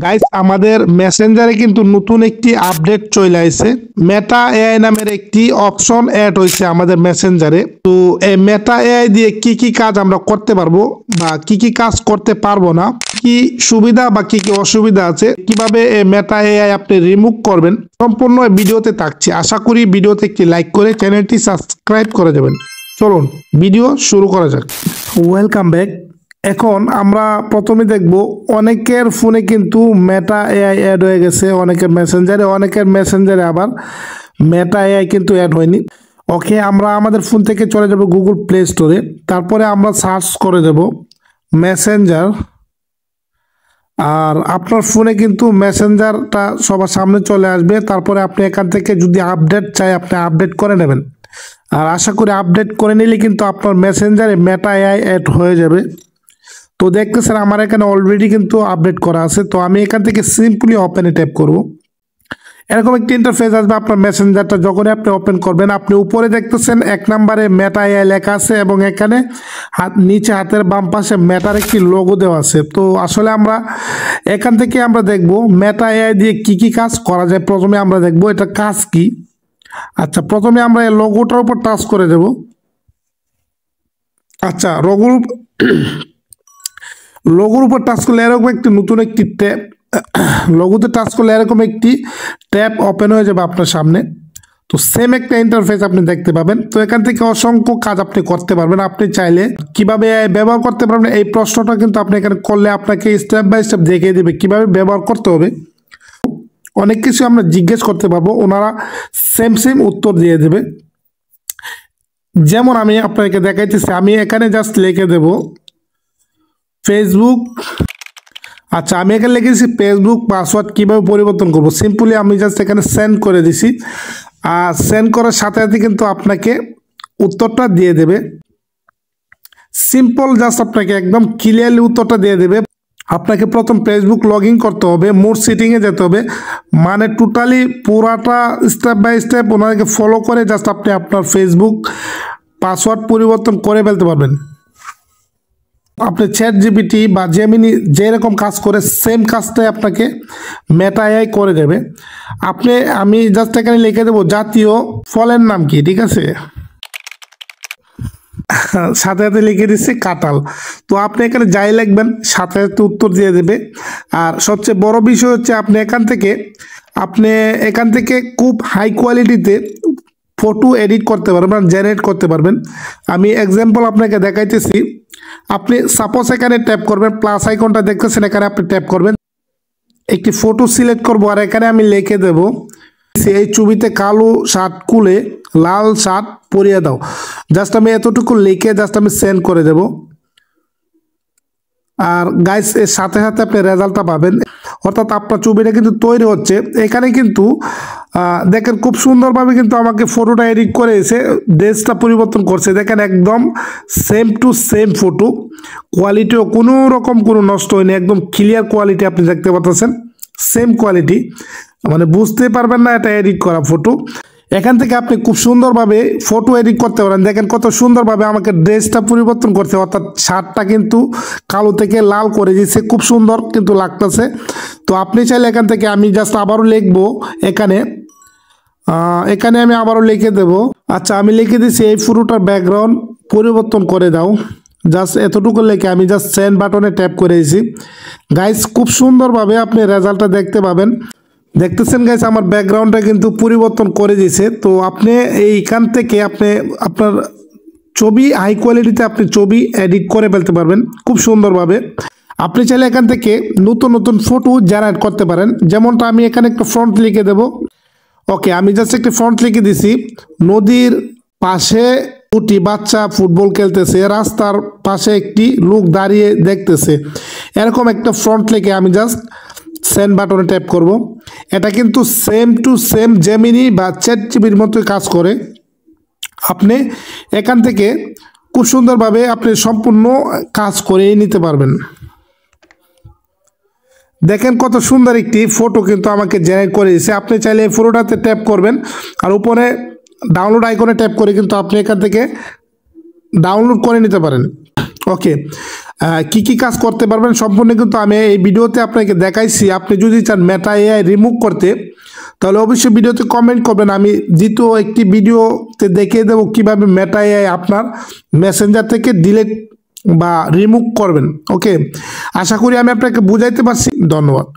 Guys আমাদের মেসেঞ্জারে কিন্তু নতুন একটি আপডেট চলে আসছে। মেটা এআই নামের একটি অপশন অ্যাড হয়েছে আমাদের মেসেঞ্জারে। তো এই মেটা এআই দিয়ে কি কি কাজ আমরা করতে পারবো বা কি কি কাজ করতে পারবো না, কি সুবিধা বা কি কি অসুবিধা আছে, কিভাবে এই মেটা এআই আপনি রিমুভ করবেন, সম্পূর্ণ ভিডিওতে থাকছে। আশা করি ভিডিওতে একটি লাইক করে চ্যানেলটি সাবস্ক্রাইব করে যাবেন। চলুন ভিডিও শুরু করা যাক। Welcome back. এখন আমরা প্রথমে দেখব অনেকের ফোনে কিন্তু মেটা এআই অ্যাড হয়ে গেছে, অনেকের মেসেঞ্জারে আবার মেটা এআই কিন্তু অ্যাড হয়নি। ওকে, আমরা আমাদের ফোন থেকে চলে যাব গুগল প্লে স্টোরে, তারপরে আমরা সার্চ করে দেব মেসেঞ্জার। আর আপনার ফোনে কিন্তু মেসেঞ্জারটা সবার সামনে চলে আসবে। তারপরে আপনি এখান থেকে যদি আপডেট চাই আপনি আপডেট করে নেবেন। আর আশা করি আপডেট করে নিলে কিন্তু আপনার মেসেঞ্জারে মেটা এআই অ্যাড হয়ে যাবে। তো দেখতেছেন আমার এখানে অলরেডি কিন্তু আপডেট করা আছে। তো আমি এখান থেকে সিম্পলি ওপেনে ট্যাপ করব। এরকম একটি ইন্টারফেস আসবে আপনার মেসেঞ্জারটা যখনই আপনি ওপেন করবেন। আপনি উপরে দেখতেছেন 1 নম্বরে মেটা এআই লেখা আছে এবং এখানে নিচে হাতের বাম পাশে মেটার একটি লোগো দেওয়া আছে। তো আসলে আমরা এখান থেকে আমরা দেখব মেটা এআই দিয়ে কি কি কাজ করা যায়। প্রথমে আমরা দেখব এটা কাজ কি। আচ্ছা, প্রথমে আমরা এই লোগোটার উপর টাচ করে দেব। আচ্ছা, লোগোর উপর টাচ করলে এরকম একটি নতুন একটি ট্যাব, লোগোতে টাচ করলে এরকম একটি ট্যাব ওপেন হয়ে যাবে আপনার সামনে। তো সেম একটা ইন্টারফেস আপনি দেখতে পাবেন। তো এখান থেকে অসংখ্য কাজ আপনি করতে পারবেন। আপনি চাইলে কিভাবে ব্যবহার করতে পারবেন এই প্রশ্নটা কিন্তু আপনি এখানে করলে আপনাকে স্টেপ বাই স্টেপ দেখিয়ে দেবে কিভাবে ব্যবহার করতে হবে। অনেক কিছু আমরা জিজ্ঞেস করতে পারবো, ওনারা সেম উত্তর দিয়ে দেবে। যেমন আমি আপনাকে দেখাইতেছি, আমি এখানে জাস্ট লিখে দেব ফেসবুক। আচ্ছা, আমি এখানে লিখেছি ফেসবুক পাসওয়ার্ড কিভাবে পরিবর্তন করব। সিম্পলি আমি জাস্ট এখানে সেন্ড করে দিছি। আর সেন্ড করার সাথে সাথে কিন্তু আপনাকে উত্তরটা দিয়ে দেবে। সিম্পল, জাস্ট আপনাকে একদম ক্লিয়ারলি উত্তরটা দিয়ে দেবে। আপনাকে প্রথম ফেসবুক লগ ইন করতে হবে, মোর সেটিংয়ে যেতে হবে, মানে টোটালি পুরাটা স্টেপ বাই স্টেপ ওনাদেরকে ফলো করে জাস্ট আপনি আপনার ফেসবুক পাসওয়ার্ড পরিবর্তন করে ফেলতে পারবেন। আপনি চ্যাট জিপিটি বা জেমিনি যেরকম কাজ করে সেম কাজটাই আপনাকে মেটা এআই করে দেবে। আমি জাস্ট এখানে লিখে দেবো জাতীয় ফলের নাম কি, ঠিক আছে, সাথে সাথে লিখে দিচ্ছে কাঁঠাল। তো আপনি এখানে যাই লিখবেন সাথে সাথে উত্তর দিয়ে দেবে। আর সবচেয়ে বড় বিষয় হচ্ছে আপনি এখান থেকে খুব হাই কোয়ালিটিতে ফটো এডিট করতে পারবেন, জেনারেট করতে পারবেন। আমি এক্সাম্পল আপনাকে দেখাইতেছি। আপনি সাপোজ এখানে ট্যাপ করবেন, প্লাস আইকনটা দেখতেছেন, এখানে আপনি ট্যাপ করবেন, একটি ফটো সিলেক্ট করব। আর এখানে আমি লিখে দেব এই ছবিতে কালো শার্ট খুলে লাল শার্ট পরিয়ে দাও। জাস্ট আমি এতটুকু লিখে জাস্ট আমি সেন্ড করে দেব। আর গাইস এর সাথে সাথে আপনি রেজাল্টটা পাবেন, অর্থাৎ আপনার ছবিটা কিন্তু তৈরি হচ্ছে। এখানে কিন্তু দেখেন খুব সুন্দরভাবে কিন্তু আমাকে ফটোটা এডিট করে এসে ড্রেসটা পরিবর্তন করছে। দেখেন একদম সেম টু সেম ফটো, কোয়ালিটিও কোনো রকম কোনো নষ্ট হয়নি, একদম ক্লিয়ার কোয়ালিটি আপনি দেখতে পাচ্ছেন, সেম কোয়ালিটি, মানে বুঝতে পারবেন না এটা এডিট করা ফটো। এখান থেকে আপনি খুব সুন্দরভাবে ফটো এডিট করতে পারেন। দেখেন কত সুন্দরভাবে আমাকে ড্রেসটা পরিবর্তন করছে, অর্থাৎ শার্টটা কিন্তু কালো থেকে লাল করে দিচ্ছে, খুব সুন্দর কিন্তু লাগতেছে। তো আপনি চাইলে এখান থেকে আমি জাস্ট আবারও লিখবো এখানে আমি আবারও লিখে দেব। আচ্ছা, আমি লিখে দিচ্ছি এই ফটোটার ব্যাকগ্রাউন্ড পরিবর্তন করে দাও। জাস্ট এতটুকু লিখে আমি জাস্ট সেন্ড বাটনে ট্যাপ করে দিয়েছি। গাইস খুব সুন্দরভাবে আপনি রেজাল্টটা দেখতে পাবেন। দেখতেছেন গাইস আমার ব্যাকগ্রাউন্ডটা কিন্তু পরিবর্তন করে দিয়েছে। তো আপনি এইখান থেকে আপনি আপনার ছবি হাই কোয়ালিটিতে আপনি ছবি এডিট করে ফেলতে পারবেন খুব সুন্দরভাবে। আপনি চাইলে এখান থেকে নতুন নতুন ফটো জেনারেট করতে পারেন। যেমনটা আমি এখানে একটা ফ্রন্ট লিখে দেব। ওকে, আমি জাস্ট একটা ফ্রন্ট লিখে দিছি, নদীর পাশে দুটি বাচ্চা ফুটবল খেলতেছে, রাস্তার পাশে একটি লোক দাঁড়িয়ে দেখতেছে, এরকম একটা ফ্রন্ট লিখে আমি জাস্ট সেন্ড বাটনে ট্যাপ করব। এটা কিন্তু সেম টু সেম জেমিনি বা চ্যাট জিপিটির মতোই কাজ করে। আপনি এখান থেকে খুব সুন্দরভাবে আপনি সম্পূর্ণ কাজ করে নিতে পারবেন। দেখেন কত সুন্দর একটি ফটো কিন্তু আমাকে জেনারেট করে দিয়েছে। আপনি চাইলে এই ফটোটাতে ট্যাপ করবেন আর উপরে ডাউনলোড আইকনে ট্যাপ করে কিন্তু আপনি এখান থেকে ডাউনলোড করে নিতে পারেন। ওকে, কি কি কাজ করতে পারবেন সম্পূর্ণ কিন্তু আমি এই ভিডিওতে আপনাকে দেখাইছি। আপনি যদি চান মেটা এআই রিমুভ করতে তাহলে অবশ্যই ভিডিওতে কমেন্ট করবেন, আমি দ্বিতীয় একটি ভিডিওতে দেখিয়ে দেবো কিভাবে মেটা এআই আপনার মেসেঞ্জার থেকে ডিলিট বা রিমুভ করবেন। ওকে, আশা করি আমি আপনাকে বুঝাইতে পারছি। ধন্যবাদ।